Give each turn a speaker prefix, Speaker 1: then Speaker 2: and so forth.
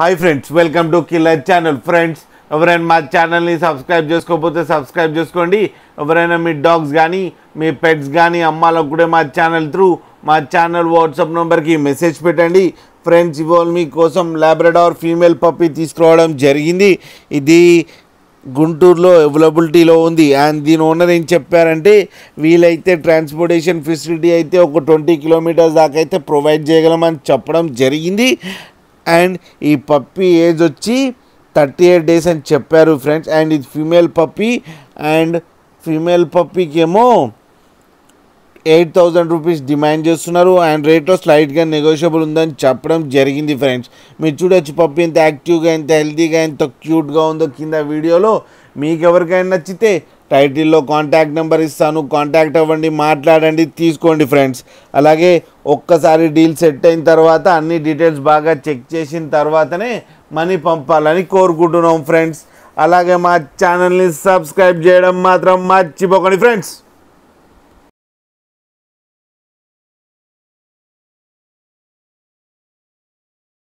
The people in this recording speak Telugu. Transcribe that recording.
Speaker 1: Hi friends, welcome to killer channel. Friends, ఎవరైనా మా ఛానల్ని సబ్స్క్రైబ్ చేసుకోకపోతే సబ్స్క్రైబ్ చేసుకోండి. ఎవరైనా మీ డాగ్స్ కానీ మీ పెట్స్ కానీ అమ్మాలకు కూడా మా ఛానల్ వాట్సాప్ నెంబర్కి మెసేజ్ పెట్టండి. ఫ్రెండ్స్, ఇవాళ మీకోసం లాబ్రడార్ ఫీమేల్ పప్పీ తీసుకురావడం జరిగింది. ఇది గుంటూరులో అవైలబిలిటీలో ఉంది. అండ్ దీని ఓనర్ ఏం చెప్పారంటే, వీలైతే ట్రాన్స్పోర్టేషన్ ఫెసిలిటీ అయితే ఒక 20 కిలోమీటర్స్ దాకా అయితే ప్రొవైడ్ చేయగలమని చెప్పడం జరిగింది. అండ్ ఈ పప్పీ ఏజ్ వచ్చి 38 డేస్ అని చెప్పారు ఫ్రెండ్స్. అండ్ ఇది ఫీమేల్ పప్పీ. అండ్ ఫీమేల్ పప్పీకి ఏమో 8,000 రూపీస్ డిమాండ్ చేస్తున్నారు. అండ్ రేట్లో స్లైట్గా నెగోషియబుల్ ఉందని చెప్పడం జరిగింది ఫ్రెండ్స్. మీరు చూడొచ్చు పప్పీ ఎంత యాక్టివ్గా, ఎంత హెల్తీగా, ఎంత క్యూట్గా ఉందో కింద వీడియోలో. మీకు ఎవరికైనా నచ్చితే టైటిల్లో కాంటాక్ట్ నెంబర్ ఇస్తాను, కాంటాక్ట్ అవ్వండి, మాట్లాడండి, తీసుకోండి ఫ్రెండ్స్. అలాగే ఒక్కసారి డీల్ సెట్ అయిన తర్వాత అన్ని డీటెయిల్స్ బాగా చెక్ చేసిన తర్వాతనే మనీ పంపాలని కోరుకుంటున్నాం ఫ్రెండ్స్. అలాగే మా ఛానల్ని సబ్స్క్రైబ్ చేయడం మాత్రం మర్చిపోకండి ఫ్రెండ్స్.